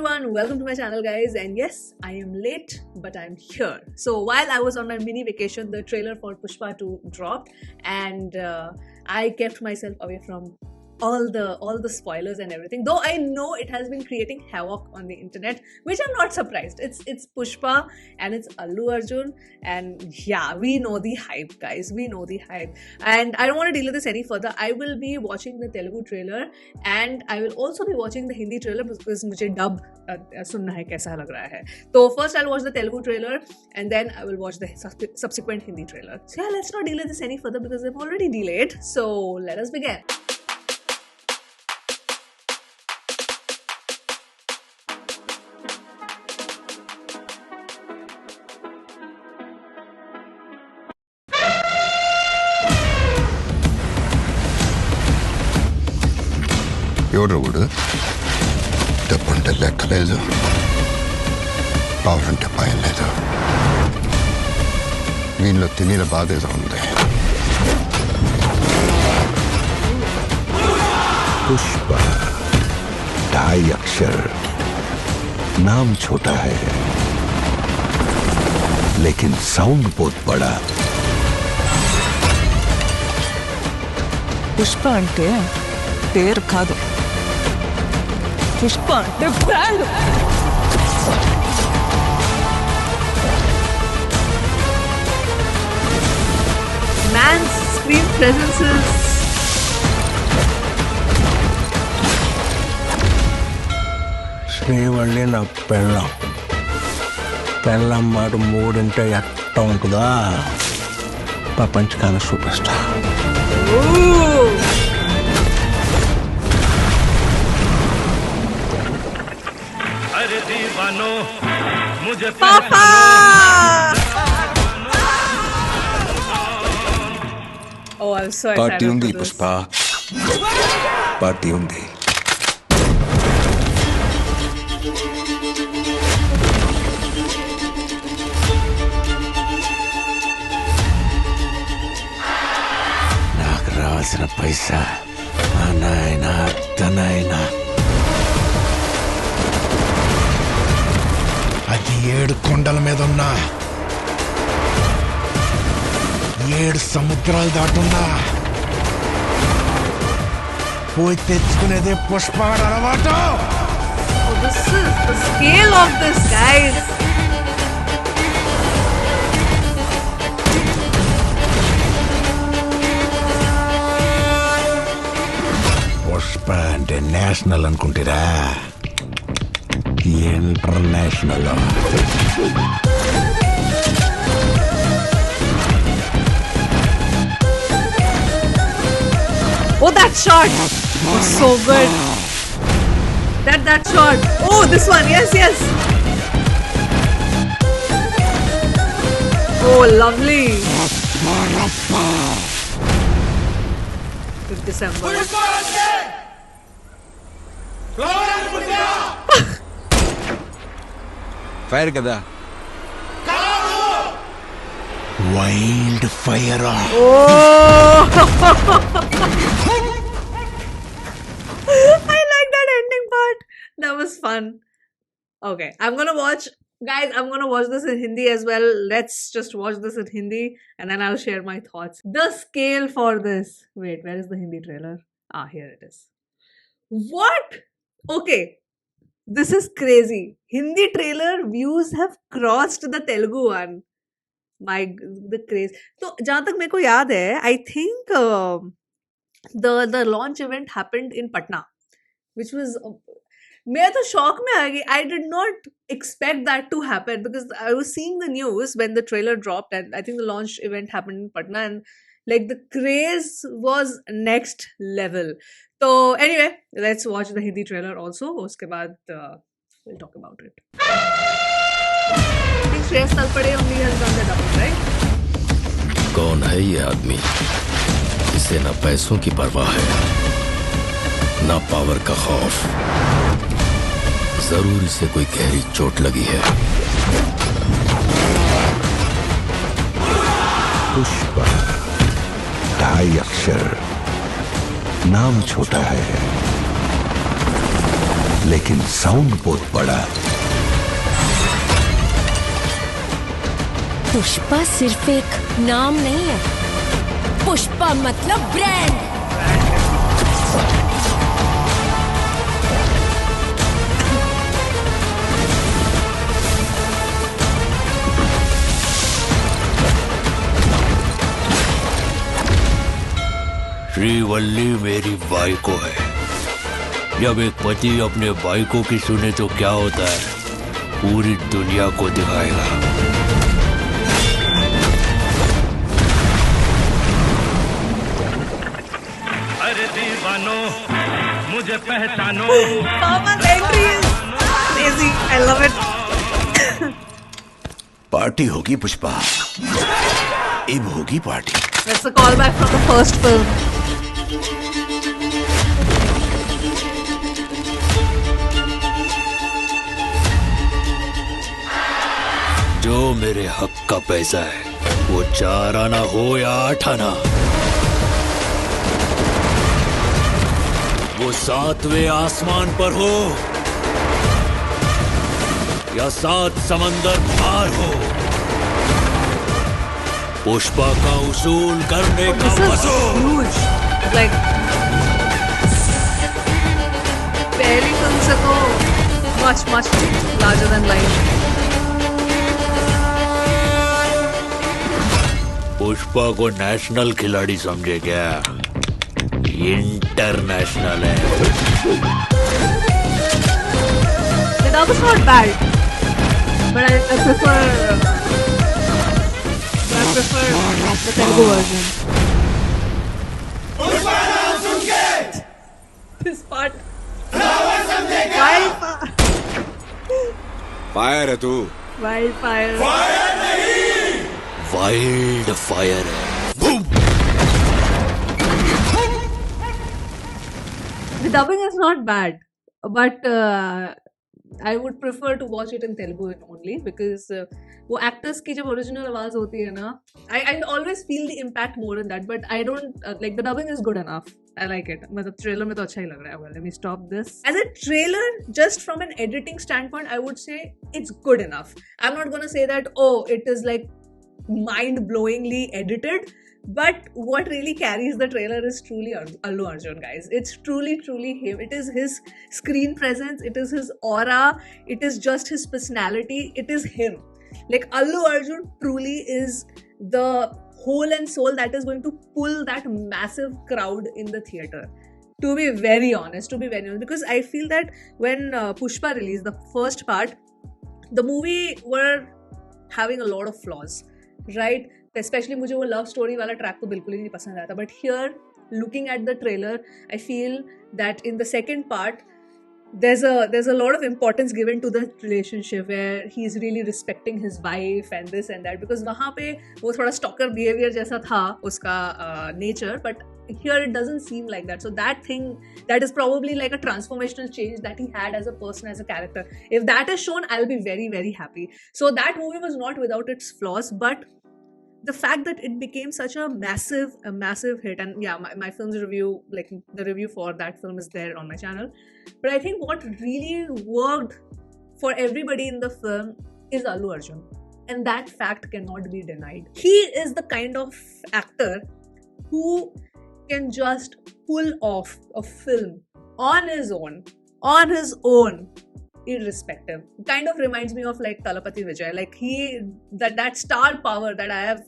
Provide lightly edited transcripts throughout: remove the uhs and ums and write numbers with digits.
everyone, welcome to my channel guys, and yes, I am late but I'm here. So while I was on my mini vacation, the trailer for Pushpa 2 dropped and I kept myself away from all the spoilers and everything, though I know it has been creating havoc on the internet, which I'm not surprised. It's Pushpa and it's Allu Arjun, and yeah, we know the hype guys, we know the hype, and I don't want to deal with this any further. I will be watching the Telugu trailer and I will also be watching the Hindi trailer because मुझे dub सुनना है कैसा लग रहा है. So first I'll watch the Telugu trailer and then I will watch the subsequent Hindi trailer. So yeah, let's not delay this any further because I've already delayed. So let us begin. ఎవరు డబ్బంటే లెక్కలేదు, power అంటే భయం లేదు. వీళ్ళలో తెలియని బాధ ఏదో ఉంది. पुष्पा 2.5 अक्षर, नाम छोटा है लेकिन साउंड बहुत बड़ा. पुष्पा అంటే పేరు కాదు, పుష్ప అంటే brand. Man's screen presence is Srivalli నా పెళ్ళం. పెళ్ళం మాట మూడింటే ఎట్ట ఉంటుందా? ప్రపంచకాల సూపర్ స్టార్. अरे दीवानो मुझे Papa! Oh, I'm so excited. Party ఉంది for this. పుష్ప, పార్టీ ఉంది. నాకు రావాల్సిన పైసా మా నాయన తనైనా అది 7 కొండల మీద ఉన్నా, 7 సముద్రాలు దాటున్నా పోయి తెచ్చుకునేదే పుష్ప అలవాటు. Oh, this is the scale of this, guys. Pushpa అంటే నేషనల్ అనుకుంటారా? International. Oh, that shot was so good. That shot. Oh, this one. Yes. Oh, lovely. 5th December. Fire కదా. Wild fire. Oh! I like that ending part. That was fun. Okay, I'm gonna watch this in Hindi as well. Let's just watch this in Hindi and then I'll share my thoughts. The scale for this. Wait, where is the Hindi trailer? Ah, here it is. What? Okay. This is crazy. Hindi trailer views have crossed the Telugu one. The craze. So, जहाँ तक मेरे को याद है, I think the launch event happened in Patna, which was मैं तो shock में आ गई. I did not expect that to happen because I was seeing the news when the trailer dropped, and I think the launch event happened in Patna, and like the craze was next level. So anyway, let's watch the Hindi trailer also. उसके बाद we'll talk about it. I think Shreyas Talpade only has done the dubbing, right? कौन है ये आदमी जिसे ना पैसों की परवाह है ना पावर का खौफ? जरूर इसे कोई गहरी चोट लगी है. पुष्पा 2.5 अक्षर, नाम छोटा है लेकिन साउंड बहुत बड़ा। पुष्पा सिर्फ एक नाम नहीं है, पुष्पा मतलब ब्रांड। श्रीवल्ली मेरी वाइको है। जब एक पति अपने वाइको की सुने तो क्या होता है, पूरी दुनिया को दिखाएगा। अरे दीवानो मुझे पहचानो। Mama's entry is crazy. I love it. Party होगी पुष्पा, अब होगी party. That's a callback from the first film. जो मेरे हक का पैसा है, वो 4 आना हो या 8 आना, वो 7वें आसमान पर हो या 7 समंदर पार हो, पुष्पा का उसूल करने का This is वसूल। huge. Like पहली फिल्म से तो much larger than life. Pushpa को नेशनल खिलाड़ी समझे क्या? इंटरनेशनल है। The dub is not bad, but I prefer the Telugu version. This part. Fire है तू। Wildfire. वाइल्ड फायर है। The dubbing is not bad, but I would prefer to watch it in Telugu only because वो actors की जब original आवाज होती है ना, I always feel the impact more in that, but I don't like the dubbing is good enough. I like it. मतलब trailer में तो अच्छा ही लग रहा है. Well, let me stop this. As a trailer, just from an editing standpoint, I would say it's good enough. I'm not gonna say that it is like mind-blowingly edited. But what really carries the trailer is truly Allu Arjun, guys. It's truly him. It is his screen presence. It is his aura. It is just his personality. It is him. Like Allu Arjun truly is the whole and soul that is going to pull that massive crowd in the theater. To be very honest, because I feel that when Pushpa released the first part, the movie were having a lot of flaws, right? Especially मुझे वो love story वाला track तो बिल्कुल ही नहीं पसंद आया था. But here, looking at the trailer, I feel that in the second part, there's a lot of importance given to the relationship where he's really respecting his wife and this and that, because वहाँ पे वो थोड़ा stalker behavior जैसा था उसका nature, but here it doesn't seem like that. So that is probably like a transformational change that he had as a person, as a character. If that is shown, I'll be very, very happy. So that movie was not without its flaws, but the fact that it became such a massive hit, and yeah, my film's review, like the review for that film is there on my channel. But I think what really worked for everybody in the film is Allu Arjun, and that fact cannot be denied. He is the kind of actor who can just pull off a film on his own, irrespective. It kind of reminds me of like Thalapathy Vijay. Like that star power that I have,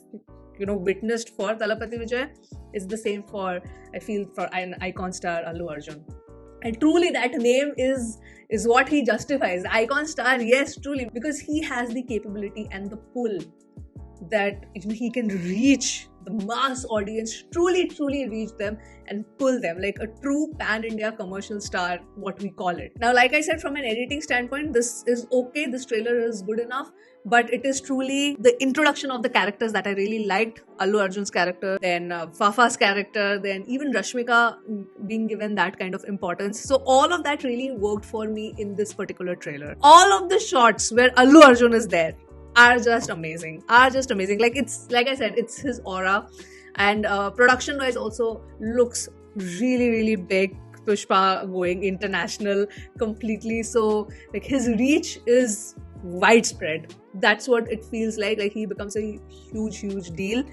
witnessed for Thalapathy Vijay is the same for, I feel, for an icon star Allu Arjun. And truly that name is what he justifies. Icon star, yes, truly, because he has the capability and the pull that he can reach the mass audience, truly reach them and pull them like a true pan-India commercial star, what we call it. Now, like I said, from an editing standpoint, this is okay. This trailer is good enough, but it is truly the introduction of the characters that I really liked. Allu Arjun's character, then Fafa's character, then even Rashmika being given that kind of importance. So all of that really worked for me in this particular trailer. All of the shots where Allu Arjun is there are just amazing. Like I said, it's his aura, and production wise also looks really big. Pushpa going international completely. So like his reach is widespread. That's what it feels like. Like he becomes a huge deal.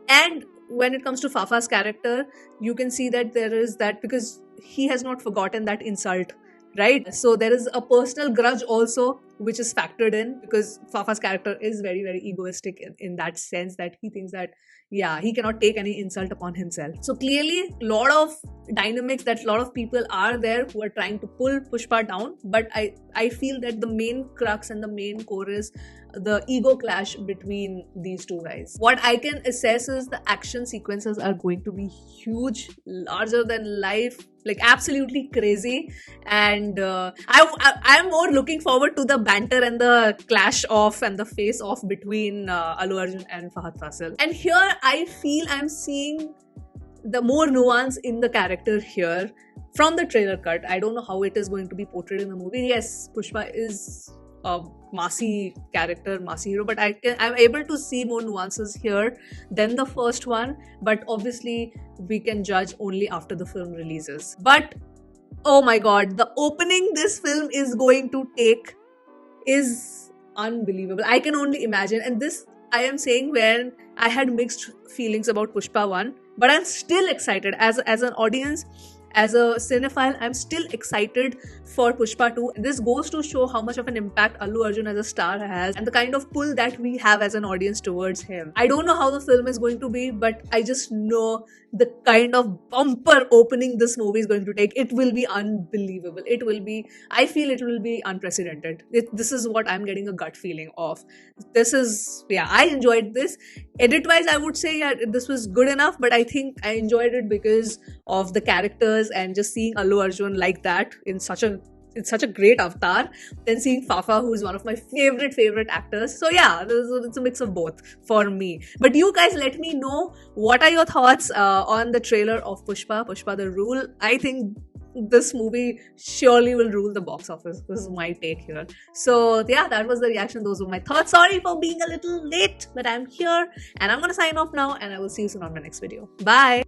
And when it comes to Fafa's character, you can see that there is that, because he has not forgotten that insult, right? So there is a personal grudge also which is factored in, because Fafa's character is very egoistic in that sense, that he thinks that he cannot take any insult upon himself. So clearly a lot of dynamics, that a lot of people are there who are trying to pull Pushpa down, but I feel that the main crux and the main core is the ego clash between these two guys. What I can assess is the action sequences are going to be huge, larger than life, like absolutely crazy. And I'm more looking forward to the banter and the clash off and the face off between Allu Arjun and Fahad Fasil. And here I feel I'm seeing the more nuance in the character here from the trailer cut. I don't know how it is going to be portrayed in the movie. Yes, Pushpa is a massy character, massy hero, but I'm able to see more nuances here than the first one. But obviously we can judge only after the film releases. But oh my god, the opening this film is going to take is unbelievable. I can only imagine. And this I am saying when I had mixed feelings about Pushpa 1, but I'm still excited as an audience. As a cinephile, I'm still excited for Pushpa 2. This goes to show how much of an impact Allu Arjun as a star has and the kind of pull that we have as an audience towards him. I don't know how the film is going to be, but I just know the kind of bumper opening this movie is going to take. It will be unbelievable. I feel it will be unprecedented. This is what I'm getting a gut feeling of. I enjoyed this. Edit-wise, I would say this was good enough, but I think I enjoyed it because of the characters and just seeing Allu Arjun like that in such a great avatar, then seeing Fafa, who is one of my favorite actors. So yeah, it's a mix of both for me. But you guys let me know, what are your thoughts on the trailer of Pushpa the Rule. I think this movie surely will rule the box office. This is my take here. So yeah, that was the reaction. Those were my thoughts. Sorry for being a little late, but I'm here and I'm gonna sign off now, and I will see you soon on my next video. Bye.